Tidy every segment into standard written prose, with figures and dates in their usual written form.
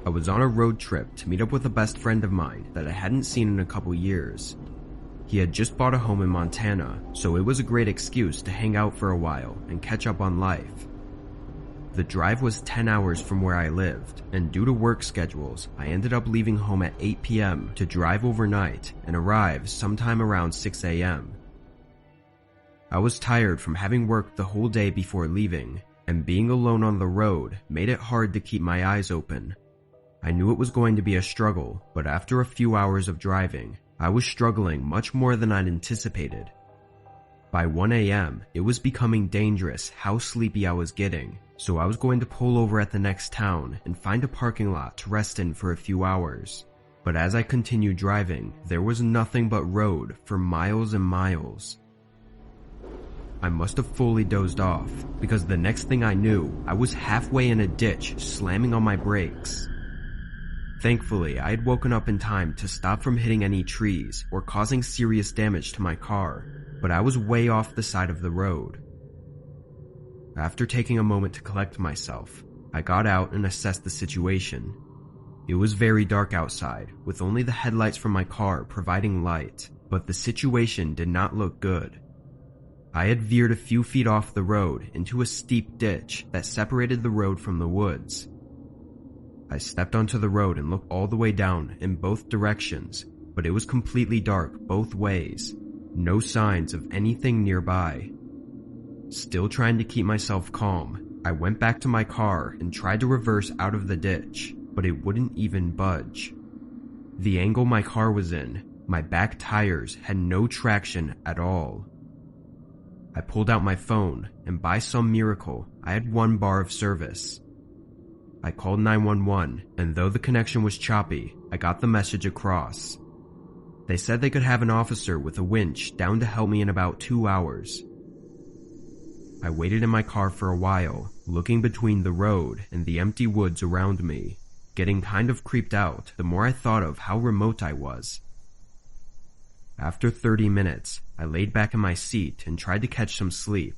I was on a road trip to meet up with a best friend of mine that I hadn't seen in a couple years. He had just bought a home in Montana, so it was a great excuse to hang out for a while and catch up on life. The drive was 10 hours from where I lived, and due to work schedules, I ended up leaving home at 8 p.m. to drive overnight and arrive sometime around 6 a.m. I was tired from having worked the whole day before leaving, and being alone on the road made it hard to keep my eyes open. I knew it was going to be a struggle, but after a few hours of driving, I was struggling much more than I'd anticipated. By 1 a.m., it was becoming dangerous how sleepy I was getting, so I was going to pull over at the next town and find a parking lot to rest in for a few hours. But as I continued driving, there was nothing but road for miles and miles. I must have fully dozed off, because the next thing I knew, I was halfway in a ditch slamming on my brakes. Thankfully, I had woken up in time to stop from hitting any trees or causing serious damage to my car, but I was way off the side of the road. After taking a moment to collect myself, I got out and assessed the situation. It was very dark outside, with only the headlights from my car providing light, but the situation did not look good. I had veered a few feet off the road into a steep ditch that separated the road from the woods. I stepped onto the road and looked all the way down in both directions, but it was completely dark both ways. No signs of anything nearby. Still trying to keep myself calm, I went back to my car and tried to reverse out of the ditch, but it wouldn't even budge. The angle my car was in, my back tires had no traction at all. I pulled out my phone, and by some miracle, I had 1 bar of service. I called 911, and though the connection was choppy, I got the message across. They said they could have an officer with a winch down to help me in about 2 hours. I waited in my car for a while, looking between the road and the empty woods around me, getting kind of creeped out the more I thought of how remote I was. After 30 minutes, I laid back in my seat and tried to catch some sleep.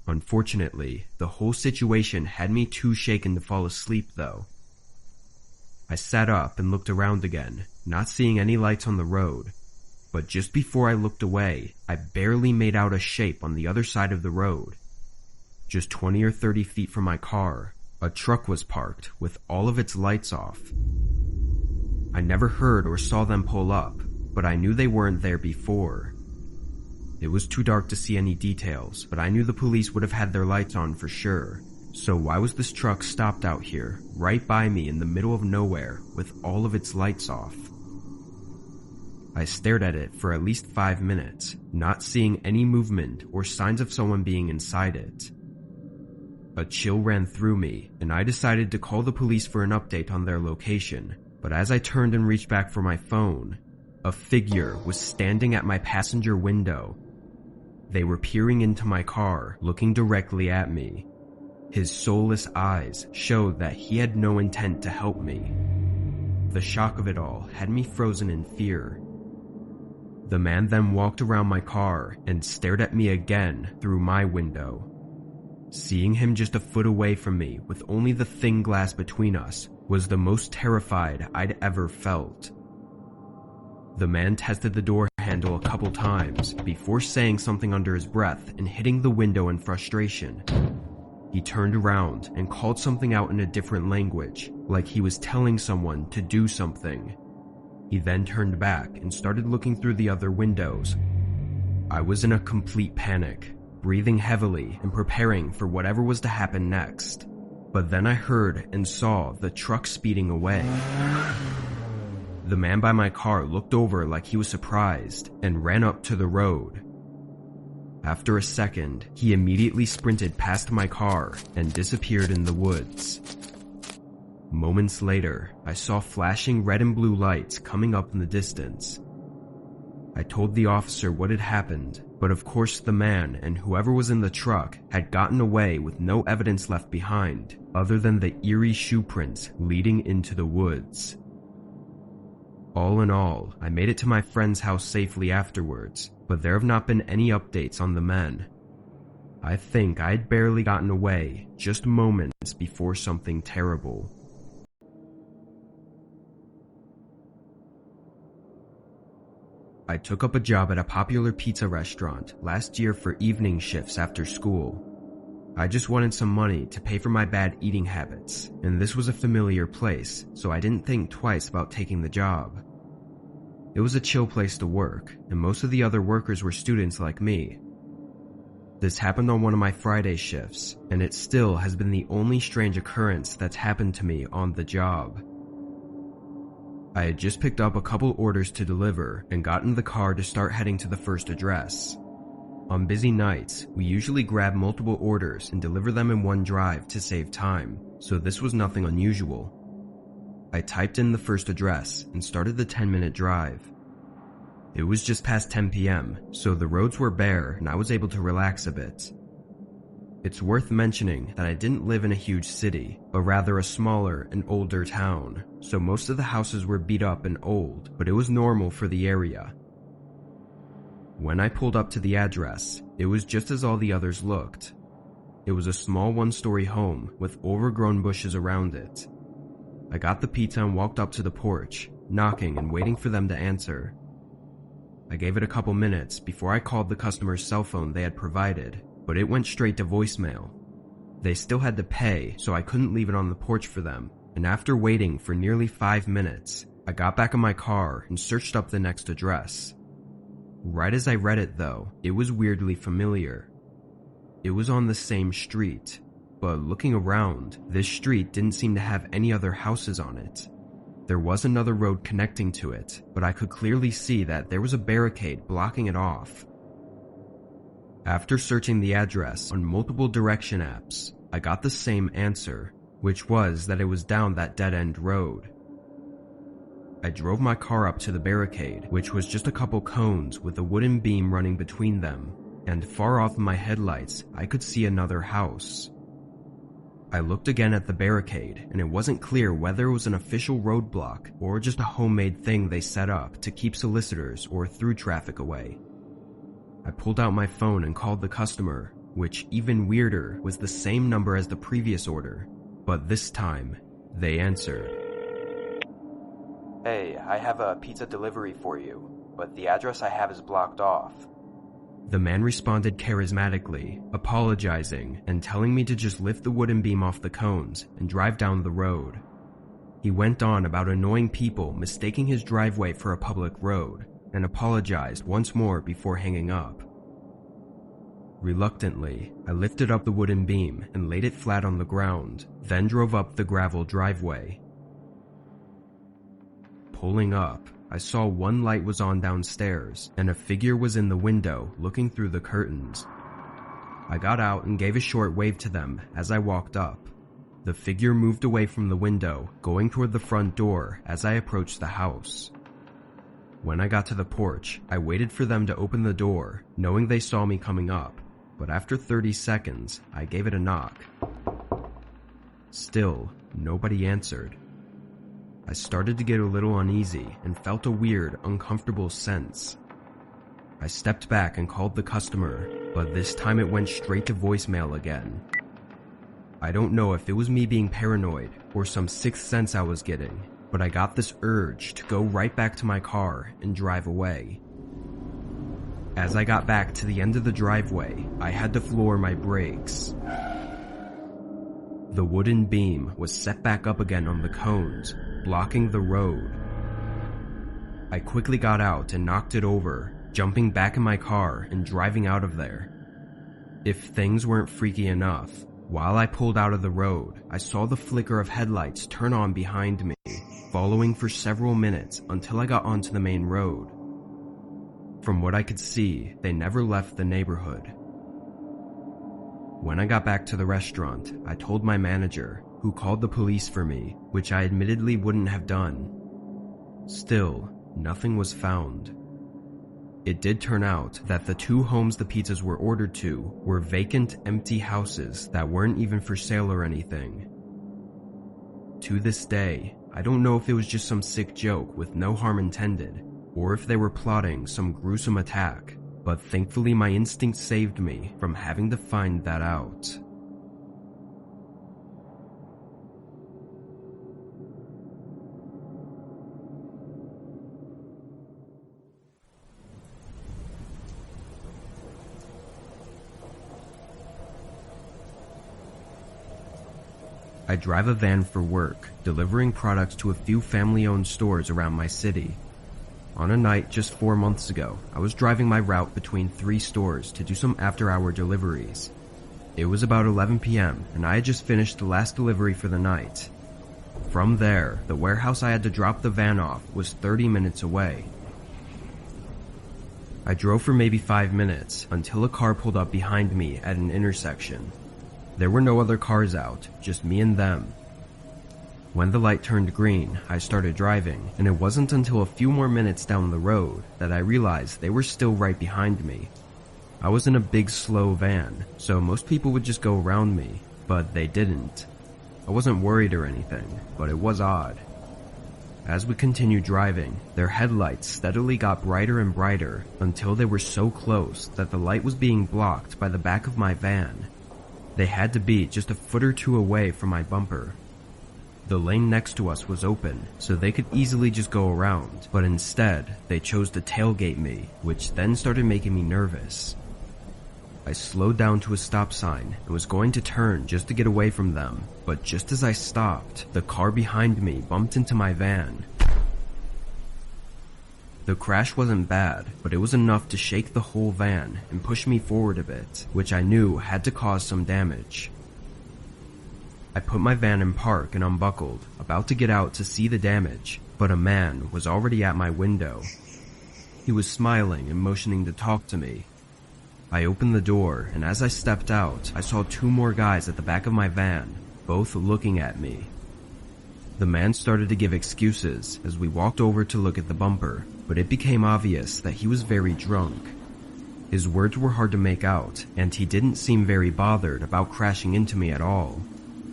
Unfortunately, the whole situation had me too shaken to fall asleep though. I sat up and looked around again, not seeing any lights on the road. But just before I looked away, I barely made out a shape on the other side of the road. Just 20 or 30 feet from my car, a truck was parked with all of its lights off. I never heard or saw them pull up, but I knew they weren't there before. It was too dark to see any details, but I knew the police would have had their lights on for sure. So why was this truck stopped out here, right by me in the middle of nowhere, with all of its lights off? I stared at it for at least 5 minutes, not seeing any movement or signs of someone being inside it. A chill ran through me, and I decided to call the police for an update on their location, but as I turned and reached back for my phone, a figure was standing at my passenger window. They were peering into my car, looking directly at me. His soulless eyes showed that he had no intent to help me. The shock of it all had me frozen in fear. The man then walked around my car and stared at me again through my window. Seeing him just a foot away from me with only the thin glass between us was the most terrified I'd ever felt. The man tested the door handle a couple times before saying something under his breath and hitting the window in frustration. He turned around and called something out in a different language, like he was telling someone to do something. He then turned back and started looking through the other windows. I was in a complete panic, breathing heavily and preparing for whatever was to happen next. But then I heard and saw the truck speeding away. The man by my car looked over like he was surprised and ran up to the road. After a second, he immediately sprinted past my car and disappeared in the woods. Moments later, I saw flashing red and blue lights coming up in the distance. I told the officer what had happened, but of course the man and whoever was in the truck had gotten away with no evidence left behind, other than the eerie shoe prints leading into the woods. All in all, I made it to my friend's house safely afterwards, but there have not been any updates on the men. I think I had barely gotten away just moments before something terrible. I took up a job at a popular pizza restaurant last year for evening shifts after school. I just wanted some money to pay for my bad eating habits, and this was a familiar place, so I didn't think twice about taking the job. It was a chill place to work, and most of the other workers were students like me. This happened on one of my Friday shifts, and it still has been the only strange occurrence that's happened to me on the job. I had just picked up a couple orders to deliver and got in the car to start heading to the first address. On busy nights, we usually grab multiple orders and deliver them in one drive to save time, so this was nothing unusual. I typed in the first address and started the 10-minute drive. It was just past 10 p.m., so the roads were bare and I was able to relax a bit. It's worth mentioning that I didn't live in a huge city, but rather a smaller and older town, so most of the houses were beat up and old, but it was normal for the area. When I pulled up to the address, it was just as all the others looked. It was a small one-story home with overgrown bushes around it. I got the pizza and walked up to the porch, knocking and waiting for them to answer. I gave it a couple minutes before I called the customer's cell phone they had provided, but it went straight to voicemail. They still had to pay, so I couldn't leave it on the porch for them, and after waiting for nearly 5 minutes, I got back in my car and searched up the next address. Right as I read it though, it was weirdly familiar. It was on the same street, but looking around, this street didn't seem to have any other houses on it. There was another road connecting to it, but I could clearly see that there was a barricade blocking it off. After searching the address on multiple direction apps, I got the same answer, which was that it was down that dead-end road. I drove my car up to the barricade, which was just a couple cones with a wooden beam running between them, and far off in my headlights, I could see another house. I looked again at the barricade, and it wasn't clear whether it was an official roadblock or just a homemade thing they set up to keep solicitors or through traffic away. I pulled out my phone and called the customer, which, even weirder, was the same number as the previous order, but this time, they answered. "Hey, I have a pizza delivery for you, but the address I have is blocked off." The man responded charismatically, apologizing and telling me to just lift the wooden beam off the cones and drive down the road. He went on about annoying people mistaking his driveway for a public road and apologized once more before hanging up. Reluctantly, I lifted up the wooden beam and laid it flat on the ground, then drove up the gravel driveway. Pulling up, I saw one light was on downstairs, and a figure was in the window looking through the curtains. I got out and gave a short wave to them as I walked up. The figure moved away from the window, going toward the front door as I approached the house. When I got to the porch, I waited for them to open the door, knowing they saw me coming up, but after 30 seconds, I gave it a knock. Still, nobody answered. I started to get a little uneasy and felt a weird, uncomfortable sense. I stepped back and called the customer, but this time it went straight to voicemail again. I don't know if it was me being paranoid or some sixth sense I was getting, but I got this urge to go right back to my car and drive away. As I got back to the end of the driveway, I had to floor my brakes. The wooden beam was set back up again on the cones, blocking the road. I quickly got out and knocked it over, jumping back in my car and driving out of there. If things weren't freaky enough, while I pulled out of the road, I saw the flicker of headlights turn on behind me, following for several minutes until I got onto the main road. From what I could see, they never left the neighborhood. When I got back to the restaurant, I told my manager, who called the police for me, which I admittedly wouldn't have done. Still, nothing was found. It did turn out that the 2 homes the pizzas were ordered to were vacant, empty houses that weren't even for sale or anything. To this day, I don't know if it was just some sick joke with no harm intended, or if they were plotting some gruesome attack, but thankfully my instinct saved me from having to find that out. I drive a van for work, delivering products to a few family-owned stores around my city. On a night just 4 months ago, I was driving my route between 3 stores to do some after-hour deliveries. It was about 11 p.m. and I had just finished the last delivery for the night. From there, the warehouse I had to drop the van off was 30 minutes away. I drove for maybe 5 minutes until a car pulled up behind me at an intersection. There were no other cars out, just me and them. When the light turned green, I started driving, and it wasn't until a few more minutes down the road that I realized they were still right behind me. I was in a big, slow van, so most people would just go around me, but they didn't. I wasn't worried or anything, but it was odd. As we continued driving, their headlights steadily got brighter and brighter until they were so close that the light was being blocked by the back of my van. They had to be just a foot or two away from my bumper. The lane next to us was open, so they could easily just go around, but instead, they chose to tailgate me, which then started making me nervous. I slowed down to a stop sign and was going to turn just to get away from them, but just as I stopped, the car behind me bumped into my van. The crash wasn't bad, but it was enough to shake the whole van and push me forward a bit, which I knew had to cause some damage. I put my van in park and unbuckled, about to get out to see the damage, but a man was already at my window. He was smiling and motioning to talk to me. I opened the door, and as I stepped out, I saw 2 more guys at the back of my van, both looking at me. The man started to give excuses as we walked over to look at the bumper, but it became obvious that he was very drunk. His words were hard to make out, and he didn't seem very bothered about crashing into me at all.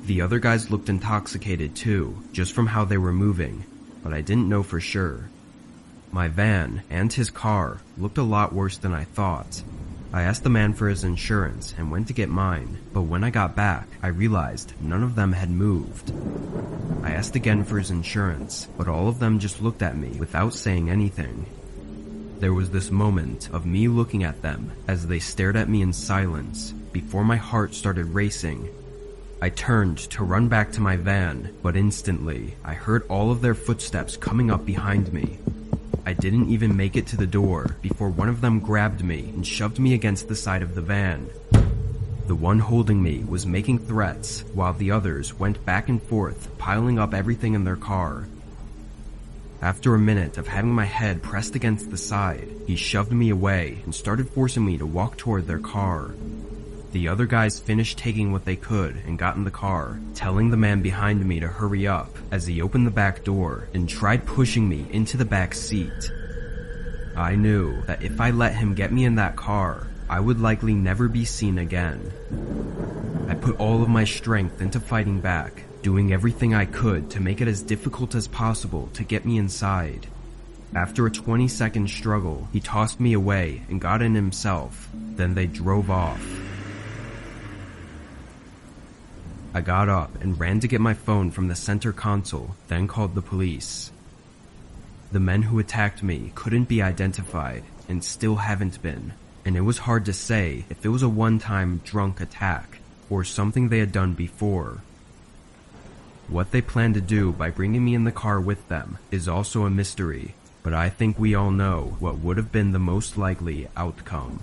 The other guys looked intoxicated too, just from how they were moving, but I didn't know for sure. My van and his car looked a lot worse than I thought. I asked the man for his insurance and went to get mine, but when I got back, I realized none of them had moved. I asked again for his insurance, but all of them just looked at me without saying anything. There was this moment of me looking at them as they stared at me in silence before my heart started racing. I turned to run back to my van, but instantly, I heard all of their footsteps coming up behind me. I didn't even make it to the door before one of them grabbed me and shoved me against the side of the van. The one holding me was making threats, while the others went back and forth, piling up everything in their car. After a minute of having my head pressed against the side, he shoved me away and started forcing me to walk toward their car. The other guys finished taking what they could and got in the car, telling the man behind me to hurry up as he opened the back door and tried pushing me into the back seat. I knew that if I let him get me in that car, I would likely never be seen again. I put all of my strength into fighting back, doing everything I could to make it as difficult as possible to get me inside. After a 20-second struggle, he tossed me away and got in himself. Then they drove off. I got up and ran to get my phone from the center console, then called the police. The men who attacked me couldn't be identified and still haven't been, and it was hard to say if it was a one-time drunk attack or something they had done before. What they planned to do by bringing me in the car with them is also a mystery, but I think we all know what would have been the most likely outcome.